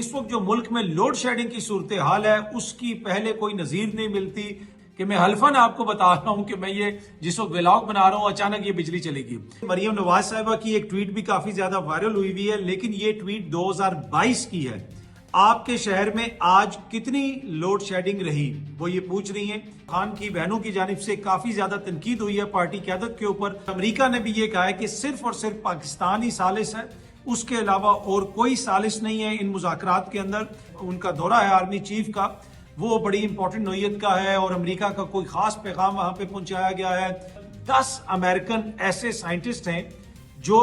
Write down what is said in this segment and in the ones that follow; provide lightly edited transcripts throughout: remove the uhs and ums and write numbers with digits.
اس وقت جو ملک میں لوڈ شیڈنگ کی صورتحال ہے اس کی پہلے کوئی نظیر نہیں ملتی کہ میں حلفاً آپ کو بتا رہا ہوں کہ میں یہ جس وقت ولاگ بنا رہا ہوں اچانک یہ بجلی چلے گی۔ مریم نواز صاحبہ کی ایک ٹویٹ بھی کافی زیادہ وائرل ہوئی ہے، لیکن یہ ٹویٹ 2022 کی ہے۔ آپ کے شہر میں آج کتنی لوڈ شیڈنگ رہی وہ یہ پوچھ رہی ہیں۔ خان کی بہنوں کی جانب سے کافی زیادہ تنقید ہوئی ہے پارٹی قیادت کے اوپر۔ امریکہ نے بھی یہ کہا ہے کہ صرف اور صرف پاکستان ہی ثالث ہے، اس کے علاوہ اور کوئی ثالث نہیں ہے ان مذاکرات کے اندر۔ ان کا دورہ ہے آرمی چیف کا، وہ بڑی امپورٹنٹ نوعیت کا ہے اور امریکہ کا کوئی خاص پیغام وہاں پہ پہنچایا گیا ہے۔ 10 امریکن ایسے سائنٹسٹ ہیں جو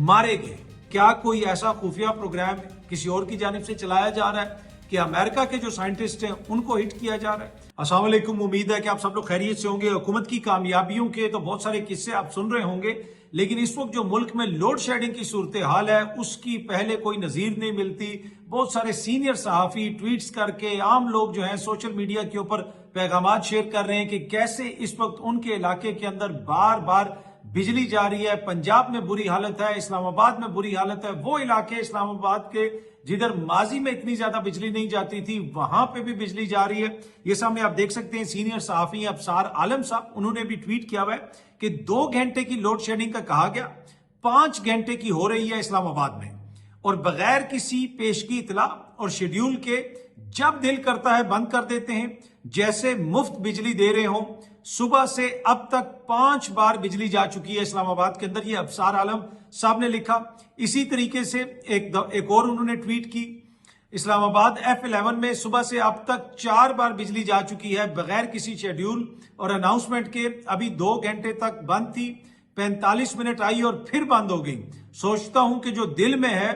مارے گئے۔ کیا کوئی ایسا خفیہ پروگرام کسی اور کی جانب سے چلایا جا رہا ہے کہ امریکہ کے جو سائنٹسٹ ہیں ان کو ہٹ کیا جا رہا ہے؟ السلام علیکم، امید ہے کہ آپ سب لوگ خیریت سے ہوں گے۔ حکومت کی کامیابیوں کے تو بہت سارے قصے آپ سن رہے ہوں گے، لیکن اس وقت جو ملک میں لوڈ شیڈنگ کی صورتحال ہے اس کی پہلے کوئی نظیر نہیں ملتی۔ بہت سارے سینئر صحافی ٹویٹس کر کے، عام لوگ جو ہیں سوشل میڈیا کے اوپر پیغامات شیئر کر رہے ہیں کہ کیسے اس وقت ان کے علاقے کے اندر بار بار بجلی جا رہی ہے۔ پنجاب میں بری حالت ہے، اسلام آباد میں بری حالت ہے۔ وہ علاقے اسلام آباد کے جدھر ماضی میں اتنی زیادہ بجلی نہیں جاتی تھی وہاں پہ بھی بجلی جا رہی ہے۔ یہ سامنے آپ دیکھ سکتے ہیں، سینئر صحافی ابصار عالم صاحب، انہوں نے بھی ٹویٹ کیا ہوا ہے کہ 2 گھنٹے کی لوڈ شیڈنگ کا کہا گیا، 5 گھنٹے کی ہو رہی ہے اسلام آباد میں، اور بغیر کسی پیشگی اطلاع اور شیڈیول کے جب دل کرتا ہے بند کر دیتے ہیں، جیسے مفت بجلی دے رہے ہوں۔ صبح سے اب تک 5 بار بجلی جا چکی ہے اسلام آباد کے اندر، یہ ابصار عالم صاحب نے لکھا۔ اسی طریقے سے ایک اور انہوں نے ٹویٹ کی، اسلام آباد F11 میں صبح سے اب تک 4 بار بجلی جا چکی ہے بغیر کسی شیڈیول اور اناؤنسمنٹ کے۔ ابھی 2 گھنٹے تک بند تھی، 45 منٹ آئی اور پھر بند ہو گئی۔ سوچتا ہوں کہ جو دل میں ہے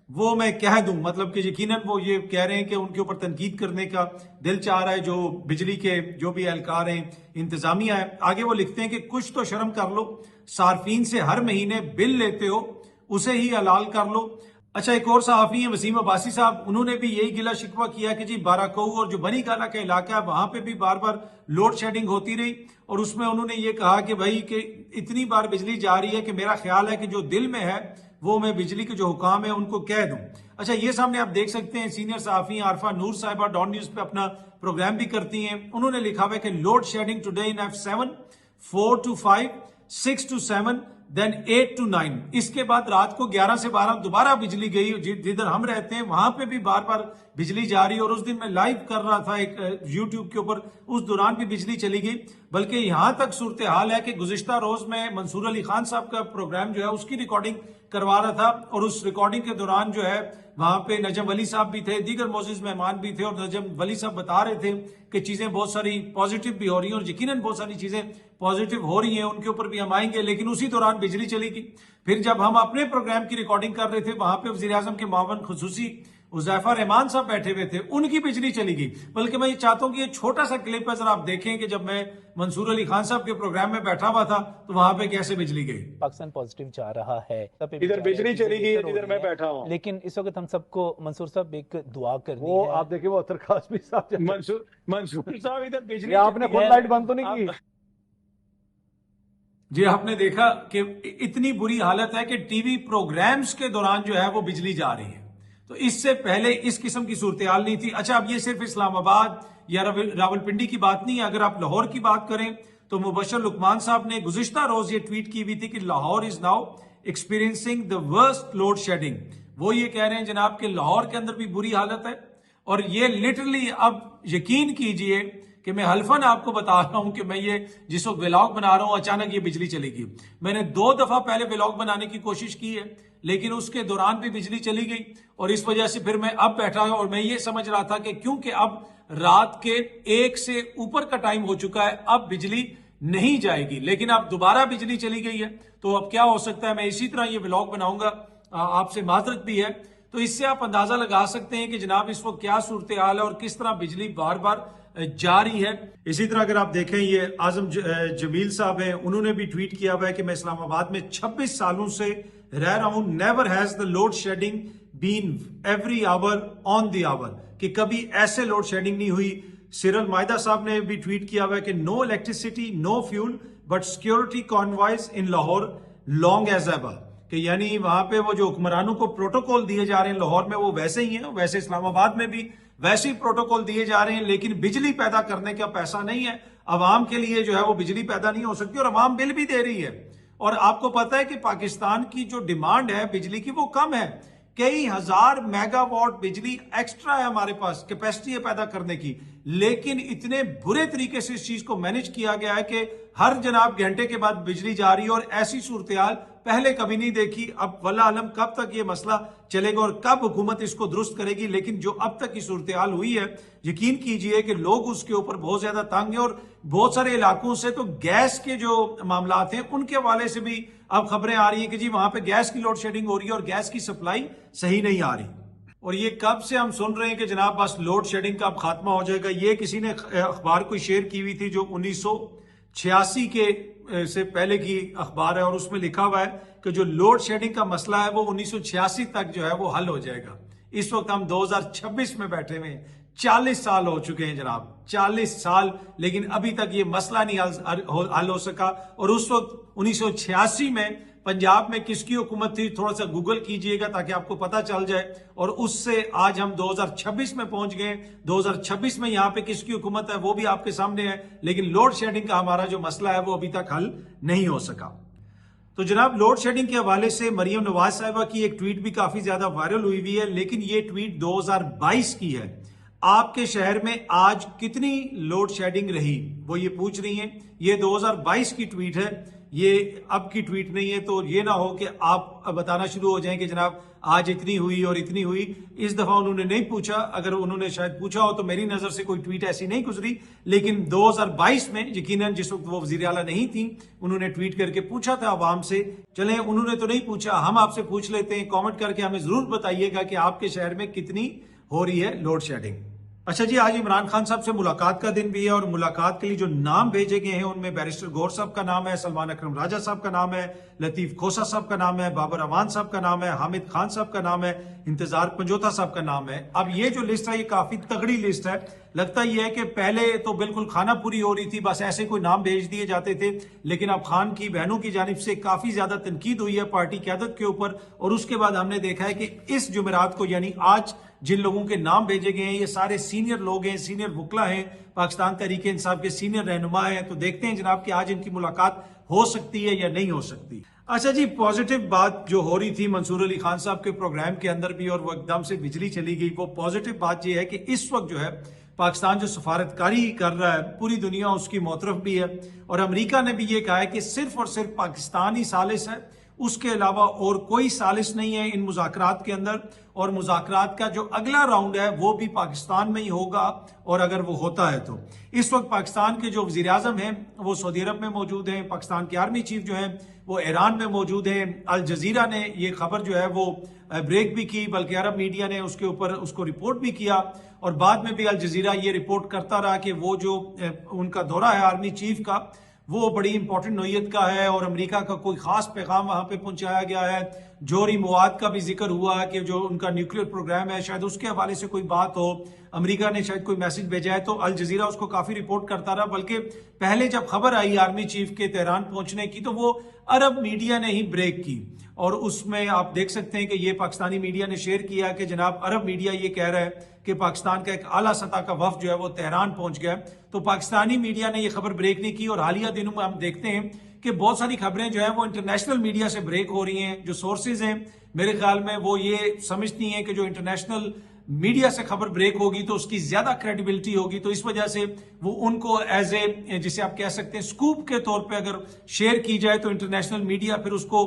وہ میں کہہ دوں، مطلب کہ یقیناً وہ یہ کہہ رہے ہیں کہ ان کے اوپر تنقید کرنے کا دل چاہ رہا ہے جو بجلی کے جو بھی اہلکار ہیں، انتظامیہ ہے۔ آگے وہ لکھتے ہیں کہ کچھ تو شرم کر لو، صارفین سے ہر مہینے بل لیتے ہو، اسے ہی حلال کر لو۔ اچھا، ایک اور صحافی ہیں وسیم عباسی صاحب، انہوں نے بھی یہی گلہ شکوہ کیا کہ جی باراکو اور جو بنی گالا کا علاقہ ہے وہاں پہ بھی بار بار لوڈ شیڈنگ ہوتی رہی، اور اس میں انہوں نے یہ کہا کہ بھائی کہ اتنی بار بجلی جا رہی ہے کہ میرا خیال ہے کہ جو دل میں ہے وہ میں بجلی کے جو حکام ہیں ان کو کہہ دوں۔ اچھا، یہ سامنے آپ دیکھ سکتے ہیں، سینئر صحافی عارفہ نور صاحبہ ڈان نیوز پہ اپنا پروگرام بھی کرتی ہیں، انہوں نے لکھا ہوا ہے کہ load shedding today in F7 4 to 5 6 to 7 then 8 to 9۔ اس کے بعد رات کو 11 سے 12 دوبارہ بجلی گئی، جدھر ہم رہتے ہیں وہاں پہ بھی بار بار بجلی جاری، اور اس دن میں لائیو کر رہا تھا ایک یوٹیوب کے اوپر، اس دوران بھی بجلی چلی گئی۔ بلکہ یہاں تک صورتحال ہے کہ گزشتہ روز میں منصور علی خان صاحب کا پروگرام جو ہے اس کی ریکارڈنگ کروا رہا تھا، اور اس ریکارڈنگ کے دوران جو ہے وہاں پہ نجم ولی صاحب بھی تھے، دیگر معزز مہمان بھی تھے، اور نجم ولی صاحب بتا رہے تھے کہ چیزیں بہت ساری پازیٹیو بھی ہو رہی ہیں، اور یقیناً بہت ساری چیزیں پازیٹیو ہو رہی ہیں، ان کے اوپر بھی ہم آئیں گے۔ لیکن اسی دوران بجلی چلی گئی۔ پھر جب ہم اپنے پروگرام کی ریکارڈنگ کر رہے تھے وہاں پہ وزیر اعظم کے معاون خصوصی حذیفہ رحمان صاحب بیٹھے ہوئے تھے، ان کی بجلی چلی گئی۔ بلکہ میں یہ چاہتا ہوں کہ یہ چھوٹا سا کلپ ہے، ذرا آپ دیکھیں کہ جب میں منصور علی خان صاحب کے پروگرام میں بیٹھا ہوا تھا تو وہاں پہ کیسے بجلی گئی۔ پاکستان پازیٹیو جا رہا ہے، ادھر بجلی چلی گئی، ادھر میں بیٹھا ہوں، لیکن اس وقت ہم سب کو منصور صاحب ایک دعا کرنی ہے۔ وہ آپ دیکھیں وہ اطہر قاسمی صاحب، منصور صاحب ادھر بجلی، آپ نے خود لائٹ بند تو نہیں کی؟ جی، آپ نے دیکھا کہ اتنی بری حالت ہے کہ ٹی وی پروگرامز کے دوران جو ہے وہ بجلی جا رہی ہے، تو اس سے پہلے اس قسم کی صورتحال نہیں تھی۔ اچھا، اب یہ صرف اسلام آباد یا راولپنڈی کی بات نہیں ہے، اگر آپ لاہور کی بات کریں تو مبشر لقمان صاحب نے گزشتہ روز یہ ٹویٹ کی ہوئی تھی کہ Lahore is now experiencing the worst load shedding. وہ یہ کہہ رہے ہیں جناب کہ لاہور کے اندر بھی بری حالت ہے، اور یہ لٹرلی اب یقین کیجئے کہ میں حلفاً آپ کو بتا رہا ہوں کہ میں یہ جس وقت ولاگ بنا رہا ہوں اچانک یہ بجلی چلی گئی۔ میں نے 2 دفعہ پہلے ولاگ بنانے کی کوشش کی ہے، لیکن اس کے دوران بھی بجلی چلی گئی، اور اس وجہ سے پھر میں اب بیٹھا ہوں، اور میں یہ سمجھ رہا تھا کہ کیونکہ اب رات کے 1 سے اوپر کا ٹائم ہو چکا ہے، اب بجلی نہیں جائے گی، لیکن اب دوبارہ بجلی چلی گئی ہے، تو اب کیا ہو سکتا ہے۔ میں اسی طرح یہ ولاگ بناؤں گا، آپ سے معذرت بھی ہے۔ تو اس سے آپ اندازہ لگا سکتے ہیں کہ جناب اس وقت کیا صورتحال ہے اور کس طرح بجلی بار بار جاری ہے۔ اسی طرح اگر آپ دیکھیں، یہ اعظم جمیل صاحب ہیں، انہوں نے بھی ٹویٹ کیا ہوا ہے کہ میں اسلام آباد میں 26 سالوں سے رہ رہا ہوں، never has the load shedding been every hour on the hour, کہ کبھی ایسے لوڈ شیڈنگ نہیں ہوئی۔ سیرل مائدہ صاحب نے بھی ٹویٹ کیا ہوا ہے کہ no electricity, no fuel but security convoys in Lahore long as ever, کہ یعنی وہاں پہ وہ جو حکمرانوں کو پروٹوکول دیے جا رہے ہیں لاہور میں وہ ویسے ہی ہیں، ویسے اسلام آباد میں بھی ویسے ہی پروٹوکول دیے جا رہے ہیں، لیکن بجلی پیدا کرنے کا پیسہ نہیں ہے، عوام کے لیے جو ہے وہ بجلی پیدا نہیں ہو سکتی، اور عوام بل بھی دے رہی ہے۔ اور آپ کو پتا ہے کہ پاکستان کی جو ڈیمانڈ ہے بجلی کی وہ کم ہے، کئی ہزار میگا واٹ بجلی ایکسٹرا ہے ہمارے پاس، کیپیسٹی ہے پیدا کرنے کی، لیکن اتنے برے طریقے سے اس چیز کو مینج کیا گیا ہے کہ ہر جناب گھنٹے کے بعد بجلی جا رہی ہے، اور ایسی صورتحال پہلے کبھی نہیں دیکھی۔ اب واللہ علم کب تک یہ مسئلہ چلے گا اور کب حکومت اس کو درست کرے گی، لیکن جو اب تک کی صورتحال ہوئی ہے یقین کیجئے کہ لوگ اس کے اوپر بہت زیادہ تنگ ہیں، اور بہت سارے علاقوں سے تو گیس کے جو معاملات ہیں ان کے حوالے سے بھی اب خبریں آ رہی ہیں کہ جی وہاں پہ گیس کی لوڈ شیڈنگ ہو رہی ہے اور گیس کی سپلائی صحیح نہیں آ رہی۔ اور یہ کب سے ہم سن رہے ہیں کہ جناب بس لوڈ شیڈنگ کا اب خاتمہ ہو جائے گا۔ یہ کسی نے اخبار کو شیئر کی ہوئی تھی جو 1986 کے سے پہلے کی اخبار ہے، اور اس میں لکھا ہوا ہے کہ جو لوڈ شیڈنگ کا مسئلہ ہے وہ 1986 تک جو ہے وہ حل ہو جائے گا۔ اس وقت ہم 2026 میں بیٹھے ہوئے ہیں، 40 سال ہو چکے ہیں جناب، 40 سال، لیکن ابھی تک یہ مسئلہ نہیں حل ہو سکا۔ اور اس وقت 1986 میں پنجاب میں کس کی حکومت تھی تھوڑا سا گوگل کیجئے گا تاکہ آپ کو پتا چل جائے، اور اس سے آج ہم 2026 میں پہنچ گئے۔ 2026 میں یہاں پہ کس کی حکومت ہے وہ بھی آپ کے سامنے ہے، لیکن لوڈ شیڈنگ کا ہمارا جو مسئلہ ہے وہ ابھی تک حل نہیں ہو سکا۔ تو جناب لوڈ شیڈنگ کے حوالے سے مریم نواز صاحبہ کی ایک ٹویٹ بھی کافی زیادہ وائرل ہوئی ہے، لیکن یہ ٹویٹ 2022 کی ہے۔ آپ کے شہر میں آج کتنی لوڈ شیڈنگ رہی وہ یہ پوچھ رہی ہیں، یہ 2022 کی ٹویٹ ہے، یہ اب کی ٹویٹ نہیں ہے، تو یہ نہ ہو کہ آپ بتانا شروع ہو جائیں کہ جناب آج اتنی ہوئی اور اتنی ہوئی۔ اس دفعہ انہوں نے نہیں پوچھا، اگر انہوں نے شاید پوچھا ہو تو میری نظر سے کوئی ٹویٹ ایسی نہیں گزری، لیکن 2022 میں یقیناً جس وقت وہ وزیر اعلیٰ نہیں تھیں انہوں نے ٹویٹ کر کے پوچھا تھا عوام سے۔ چلیں انہوں نے تو نہیں پوچھا، ہم آپ سے پوچھ لیتے ہیں، کامنٹ کر کے ہمیں ضرور بتائیے گا کہ آپ کے شہر میں کتنی ہو رہی ہے لوڈ شیڈنگ۔ اچھا جی، آج عمران خان صاحب سے ملاقات کا دن بھی ہے، اور ملاقات کے لیے جو نام بھیجے گئے ہیں ان میں بیرسٹر گور صاحب کا نام ہے، سلمان اکرم راجہ صاحب کا نام ہے، لطیف کھوسہ صاحب کا نام ہے، بابر امان صاحب کا نام ہے، حامد خان صاحب کا نام ہے، انتظار پنجوتا صاحب کا نام ہے۔ اب یہ جو لسٹ ہے یہ کافی تگڑی لسٹ ہے، لگتا یہ ہے کہ پہلے تو بالکل کھانا پوری ہو رہی تھی، بس ایسے کوئی نام بھیج دیے جاتے تھے، لیکن اب خان کی بہنوں کی جانب سے کافی زیادہ تنقید ہوئی ہے پارٹی قیادت کے اوپر، اور اس کے بعد ہم نے دیکھا ہے کہ اس جمعرات کو یعنی آج جن لوگوں کے نام بھیجے گئے ہیں یہ سارے سینئر لوگ ہیں، سینئر وکلا ہیں، پاکستان تحریک انصاف کے سینئر رہنما ہیں، تو دیکھتے ہیں جناب کہ آج ان کی ملاقات ہو سکتی ہے یا نہیں ہو سکتی۔ اچھا جی، پازیٹیو بات جو ہو رہی تھی منصور علی خان صاحب کے پروگرام کے اندر بھی، اور وہ ایک دم سے بجلی چلی گئی، وہ پازیٹیو بات یہ ہے کہ اس وقت جو ہے پاکستان جو سفارتکاری کر رہا ہے پوری دنیا اس کی موطرف بھی ہے، اور امریکہ نے بھی یہ کہا ہے کہ صرف اور صرف پاکستان ہی ثالث ہے، اس کے علاوہ اور کوئی ثالث نہیں ہے ان مذاکرات کے اندر، اور مذاکرات کا جو اگلا راؤنڈ ہے وہ بھی پاکستان میں ہی ہوگا، اور اگر وہ ہوتا ہے تو اس وقت پاکستان کے جو وزیر اعظم ہیں وہ سعودی عرب میں موجود ہیں، پاکستان کے آرمی چیف جو ہیں وہ ایران میں موجود ہیں، الجزیرہ نے یہ خبر جو ہے وہ بریک بھی کی، بلکہ عرب میڈیا نے اس کے اوپر اس کو رپورٹ بھی کیا، اور بعد میں بھی الجزیرہ یہ رپورٹ کرتا رہا کہ وہ جو ان کا دورہ ہے آرمی چیف کا وہ بڑی امپورٹنٹ نوعیت کا ہے، اور امریکہ کا کوئی خاص پیغام وہاں پہ پہنچایا گیا ہے۔ جوہری مواد کا بھی ذکر ہوا کہ جو ان کا نیوکلیئر پروگرام ہے شاید اس کے حوالے سے کوئی بات ہو، امریکہ نے شاید کوئی میسج بھیجا ہے، تو الجزیرہ اس کو کافی رپورٹ کرتا رہا، بلکہ پہلے جب خبر آئی آرمی چیف کے تہران پہنچنے کی تو وہ عرب میڈیا نے ہی بریک کی، اور اس میں آپ دیکھ سکتے ہیں کہ یہ پاکستانی میڈیا نے شیئر کیا کہ جناب عرب میڈیا یہ کہہ رہا ہے کہ پاکستان کا ایک اعلیٰ سطح کا وفد جو ہے وہ تہران پہنچ گیا، تو پاکستانی میڈیا نے یہ خبر بریک نہیں کی، اور حالیہ دنوں میں ہم دیکھتے ہیں کہ بہت ساری خبریں جو ہیں وہ انٹرنیشنل میڈیا سے بریک ہو رہی ہیں، جو سورسز ہیں میرے خیال میں وہ یہ سمجھتی ہیں کہ جو انٹرنیشنل میڈیا سے خبر بریک ہوگی تو اس کی زیادہ کریڈیبلٹی ہوگی، تو اس وجہ سے وہ ان کو ایز اے جسے آپ کہہ سکتے ہیں سکوپ کے طور پہ اگر شیئر کی جائے تو انٹرنیشنل میڈیا پھر اس کو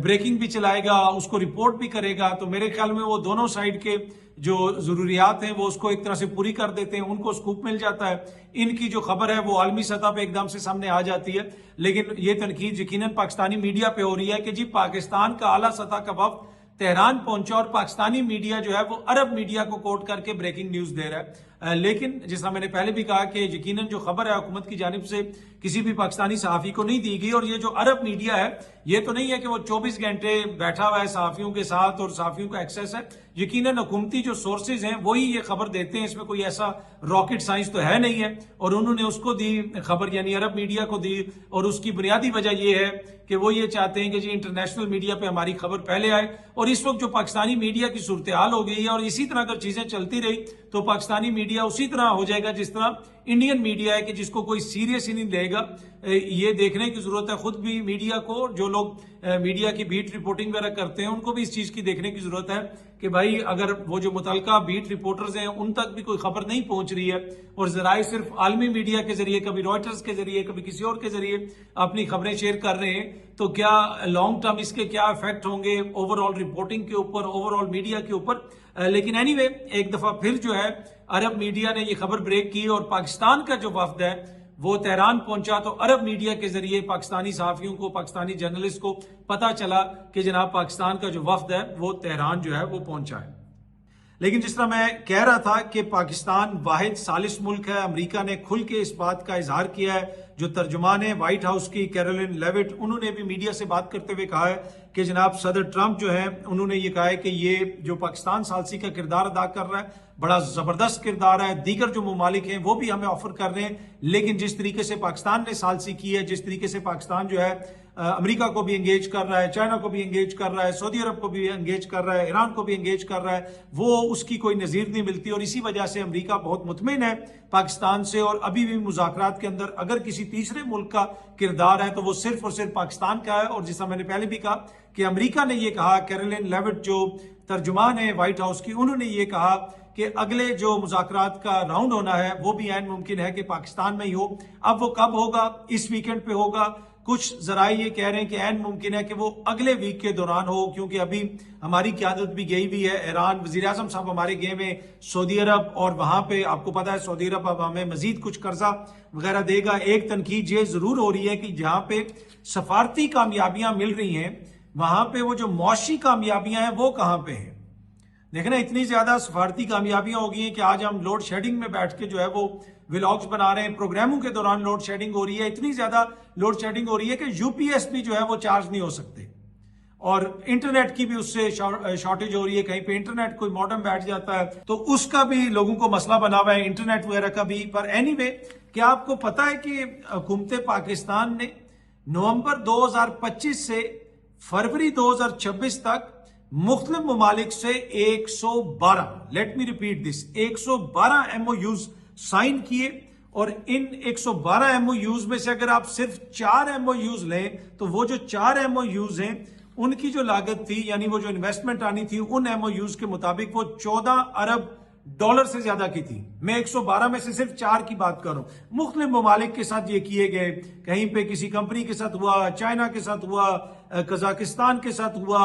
بریکنگ بھی چلائے گا، اس کو رپورٹ بھی کرے گا، تو میرے خیال میں وہ دونوں سائیڈ کے جو ضروریات ہیں وہ اس کو ایک طرح سے پوری کر دیتے ہیں، ان کو سکوپ مل جاتا ہے، ان کی جو خبر ہے وہ عالمی سطح پہ ایک دم سے سامنے آ جاتی ہے۔ لیکن یہ تنقید یقیناً پاکستانی میڈیا پہ ہو رہی ہے کہ جی پاکستان کا اعلیٰ سطح کا وفد تہران پہنچا اور پاکستانی میڈیا جو ہے وہ عرب میڈیا کو کوٹ کر کے بریکنگ نیوز دے رہا ہے۔ لیکن جس طرح میں نے پہلے بھی کہا کہ یقیناً جو خبر ہے حکومت کی جانب سے کسی بھی پاکستانی صحافی کو نہیں دی گئی، اور یہ جو عرب میڈیا ہے یہ تو نہیں ہے کہ وہ 24 گھنٹے بیٹھا ہوا ہے صحافیوں کے ساتھ اور صحافیوں کا ایکسیس ہے، یقیناً حکومتی جو سورسز ہیں وہی یہ خبر دیتے ہیں، اس میں کوئی ایسا راکٹ سائنس تو ہے نہیں ہے، اور انہوں نے اس کو دی خبر، یعنی عرب میڈیا کو دی، اور اس کی بنیادی وجہ یہ ہے کہ وہ یہ چاہتے ہیں کہ جی انٹرنیشنل میڈیا پہ ہماری خبر پہلے آئے، اور اس وقت جو پاکستانی میڈیا کی صورتحال ہو گئی ہے، اور اسی طرح اگر چیزیں چلتی رہی تو پاکستانی میڈیا اسی طرح ہو جائے گا جس طرح انڈین میڈیا ہے کہ جس کو کوئی سیریس ہی نہیں لے گا۔ یہ دیکھنے کی ضرورت ہے خود بھی میڈیا کو، جو لوگ میڈیا کی بیٹ رپورٹنگ وغیرہ کرتے ہیں ان کو بھی اس چیز کی دیکھنے کی ضرورت ہے کہ بھائی اگر وہ جو متعلقہ بیٹ رپورٹرز ہیں ان تک بھی کوئی خبر نہیں پہنچ رہی ہے، اور ذرائع صرف عالمی میڈیا کے ذریعے، کبھی رائٹرز کے ذریعے، کبھی کسی اور کے ذریعے اپنی خبریں شیئر کر رہے ہیں، تو کیا لانگ ٹرم اس کے کیا افیکٹ ہوں گے اوور آل رپورٹنگ کے اوپر، اوور آل میڈیا کے اوپر۔ لیکن اینی وے ایک دفعہ پھر جو ہے عرب میڈیا نے یہ خبر بریک کی، اور پاکستان کا جو وفد ہے وہ تہران پہنچا، تو عرب میڈیا کے ذریعے پاکستانی صحافیوں کو، پاکستانی جرنلسٹ کو پتا چلا کہ جناب پاکستان کا جو وفد ہے وہ تہران جو ہے وہ پہنچا ہے۔ لیکن جس طرح میں کہہ رہا تھا کہ پاکستان واحد ثالث ملک ہے، امریکہ نے کھل کے اس بات کا اظہار کیا ہے، جو ترجمان ہے وائٹ ہاؤس کی کیرولین لیوٹ، انہوں نے بھی میڈیا سے بات کرتے ہوئے کہا ہے کہ جناب صدر ٹرمپ جو ہے انہوں نے یہ کہا ہے کہ یہ جو پاکستان ثالثی کا کردار ادا کر رہا ہے بڑا زبردست کردار ہے، دیگر جو ممالک ہیں وہ بھی ہمیں آفر کر رہے ہیں، لیکن جس طریقے سے پاکستان نے ثالثی کی ہے، جس طریقے سے پاکستان جو ہے امریکہ کو بھی انگیج کر رہا ہے، چائنا کو بھی انگیج کر رہا ہے، سعودی عرب کو بھی انگیج کر رہا ہے، ایران کو بھی انگیج کر رہا ہے، وہ اس کی کوئی نظیر نہیں ملتی، اور اسی وجہ سے امریکہ بہت مطمئن ہے پاکستان سے، اور ابھی بھی مذاکرات کے اندر اگر کسی تیسرے ملک کا کردار ہے تو وہ صرف اور صرف پاکستان کا ہے۔ اور جیسا میں نے پہلے بھی کہا کہ امریکہ نے یہ کہا، کیرولین لیوٹ جو ترجمان ہے وائٹ ہاؤس کی، انہوں نے یہ کہا کہ اگلے جو مذاکرات کا راؤنڈ ہونا ہے وہ بھی عین ممکن ہے کہ پاکستان میں ہی ہو۔ اب وہ کب ہوگا؟ اس ویکنڈ پہ ہوگا، کچھ ذرائع یہ کہہ رہے ہیں کہ عین ممکن ہے کہ وہ اگلے ویک کے دوران ہو، کیونکہ ابھی ہماری قیادت بھی گئی ہوئی ہے ایران، وزیر اعظم صاحب ہمارے گئے ہوئے سعودی عرب، اور وہاں پہ آپ کو پتا ہے سعودی عرب اب ہمیں مزید کچھ قرضہ وغیرہ دے گا۔ ایک تنقید یہ ضرور ہو رہی ہے کہ جہاں پہ سفارتی کامیابیاں مل رہی ہیں وہاں پہ وہ جو معاشی کامیابیاں ہیں وہ کہاں پہ ہیں؟ دیکھنا اتنی زیادہ سفارتی کامیابیاں ہو گئی ہیں کہ آج ہم لوڈ شیڈنگ میں بیٹھ کے جو ہے وہ ولاگز بنا رہے ہیں، پروگراموں کے دوران لوڈ شیڈنگ ہو رہی ہے، اتنی زیادہ لوڈ شیڈنگ ہو رہی ہے کہ یو پی ایس بھی جو ہے وہ چارج نہیں ہو سکتے، اور انٹرنیٹ کی بھی اس سے شارٹیج ہو رہی ہے، کہیں پہ انٹرنیٹ کوئی ماڈم بیٹھ جاتا ہے تو اس کا بھی لوگوں کو مسئلہ بنا ہوا ہے، انٹرنیٹ وغیرہ کا بھی۔ پر اینی وے کیا آپ کو پتا ہے کہ حکومت پاکستان نے نومبر 2025 سے فروری 2026 تک مختلف ممالک سے 112 let me repeat this 112 M O Us sign کیے، اور ان 112 ایم او یوز میں سے اگر آپ صرف 4 ایم او یوز لیں تو وہ جو 4 ایم او یوز ہیں ان کی جو لاگت تھی، یعنی وہ جو انویسٹمنٹ آنی تھی ان ایم او یوز کے مطابق وہ 14 ارب ڈالر سے زیادہ کی تھی۔ میں 112 میں سے صرف 4 کی بات کر رہا ہوں، مختلف ممالک کے ساتھ یہ کیے گئے، کہیں پہ کسی کمپنی کے ساتھ ہوا، چائنا کے ساتھ ہوا، قزاقستان کے ساتھ ہوا،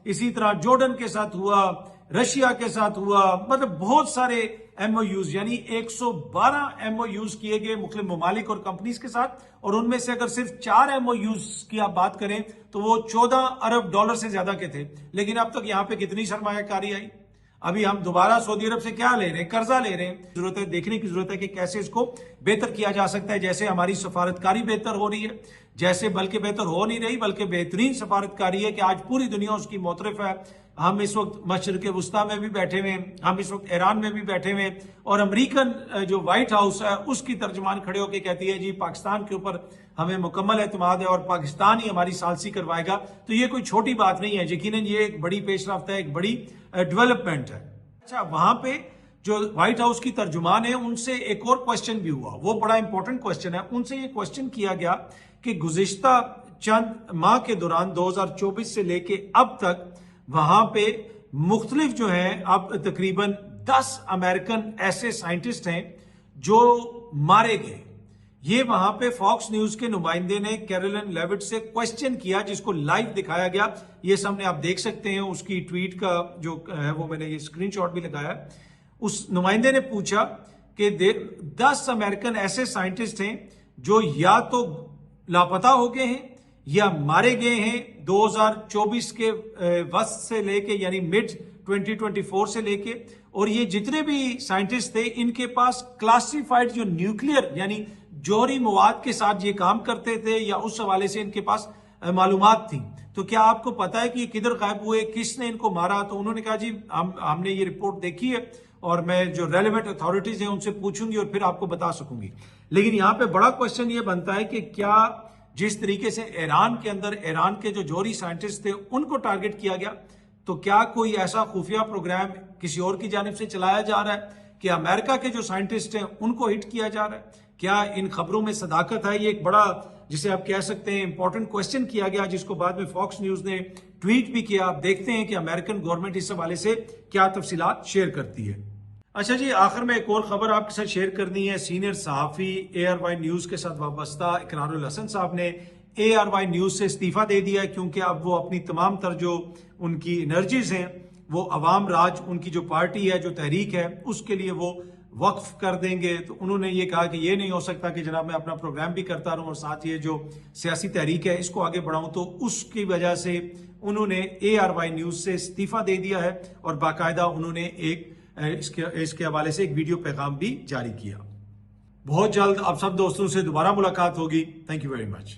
اسی طرح جارڈن کے ساتھ ہوا، رشیا کے ساتھ ہوا، مطلب بہت سارے ایم او یوز، یعنی 112 ایم او یوز کیے گئے مختلف ممالک اور کمپنیز کے ساتھ، اور ان میں سے اگر صرف 4 ایم او یوز کی آپ بات کریں تو وہ 14 ارب ڈالر سے زیادہ کے تھے۔ لیکن اب تک یہاں پہ کتنی سرمایہ کاری آئی؟ ابھی ہم دوبارہ سعودی عرب سے کیا لے رہے ہیں؟ قرضہ لے رہے ہیں۔ ضرورت ہے دیکھنے کی ضرورت ہے کہ کیسے اس کو بہتر کیا جا سکتا ہے، جیسے ہماری سفارتکاری بہتر ہو رہی ہے، جیسے بلکہ بہتر ہو نہیں رہی بلکہ بہترین سفارتکاری ہے کہ آج پوری دنیا اس کی معترف ہے۔ ہم اس وقت مشرق وسطیٰ میں بھی بیٹھے ہوئے ہیں، ہم اس وقت ایران میں بھی بیٹھے ہوئے ہیں، اور امریکن جو وائٹ ہاؤس ہے اس کی ترجمان کھڑے ہو کے کہتی ہے جی پاکستان کے اوپر ہمیں مکمل اعتماد ہے اور پاکستان ہی ہماری ثالثی کروائے گا۔ تو یہ کوئی چھوٹی بات نہیں ہے، یقیناً یہ ایک بڑی پیش رفت ہے، ایک بڑی ڈیولپمنٹ ہے۔ اچھا، وہاں پہ جو وائٹ ہاؤس کی ترجمان ہے ان سے ایک اور کوسچن بھی ہوا، وہ بڑا امپورٹنٹ کوسچن ہے۔ ان سے یہ کوسچن کیا گیا کہ گزشتہ چند ماہ کے دوران 2024 سے لے کے اب تک وہاں پہ مختلف جو ہیں، اب تقریباً 10 امریکن ایسے سائنٹسٹ ہیں جو مارے گئے۔ یہ وہاں پہ فاکس نیوز کے نمائندے نے کیرولین لیوٹ سے کوسچن کیا، جس کو لائیو دکھایا گیا، یہ سامنے آپ دیکھ سکتے ہیں، اس کی ٹویٹ کا جو ہے وہ میں نے یہ اسکرین شاٹ بھی لگایا۔ اس نمائندے نے پوچھا کہ 10 امریکن ایسے سائنٹسٹ ہیں جو یا تو لاپتہ ہو گئے ہیں یا مارے گئے ہیں 2024 کے وسط سے لے کے، یعنی مڈ 2024 سے لے کے, اور یہ جتنے بھی سائنٹسٹ تھے ان کے پاس کلاسیفائڈ جو نیوکلیئر یعنی جوہری مواد کے ساتھ یہ کام کرتے تھے یا اس حوالے سے ان کے پاس معلومات تھیں. تو کیا آپ کو پتا ہے کہ یہ کدھر غائب ہوئے, کس نے ان کو مارا؟ تو انہوں نے کہا جی ہم نے یہ رپورٹ دیکھی ہے اور میں جو ریلیونٹ اتھارٹیز ہیں ان سے پوچھوں گی اور پھر آپ کو بتا سکوں گی. لیکن یہاں پہ بڑا کوشچن یہ بنتا ہے کہ کیا جس طریقے سے ایران کے اندر ایران کے جو جوہری سائنٹسٹ تھے ان کو ٹارگٹ کیا گیا, تو کیا کوئی ایسا خفیہ پروگرام کسی اور کی جانب سے چلایا جا رہا ہے کہ امریکہ کے جو سائنٹسٹ ہیں ان کو ہٹ کیا جا رہا ہے؟ کیا ان خبروں میں صداقت ہے؟ یہ ایک بڑا جسے آپ کہہ سکتے ہیں امپورٹنٹ کوسچن کیا گیا, جس کو بعد میں فاکس نیوز نے ٹویٹ بھی کیا. آپ دیکھتے ہیں کہ امریکن گورنمنٹ اس حوالے سے کیا تفصیلات شیئر کرتی ہے. اچھا جی, آخر میں ایک اور خبر آپ کے ساتھ شیئر کرنی ہے. سینئر صحافی ARY نیوز کے ساتھ وابستہ اقرار الحسن صاحب نے ARY نیوز سے استعفیٰ دے دیا ہے, کیونکہ اب وہ اپنی تمام تر جو ان کی انرجیز ہیں وہ عوام راج ان کی جو پارٹی ہے, جو تحریک ہے, اس کے لیے وہ وقف کر دیں گے. تو انہوں نے یہ کہا کہ یہ نہیں ہو سکتا کہ جناب میں اپنا پروگرام بھی کرتا رہوں اور ساتھ یہ جو سیاسی تحریک ہے اس کو آگے بڑھاؤں. تو اس کی وجہ سے انہوں نے ARY نیوز سے استعفیٰ دے دیا ہے اور باقاعدہ انہوں نے ایک اس کے حوالے سے ایک ویڈیو پیغام بھی جاری کیا. بہت جلد آپ سب دوستوں سے دوبارہ ملاقات ہوگی. Thank you very much.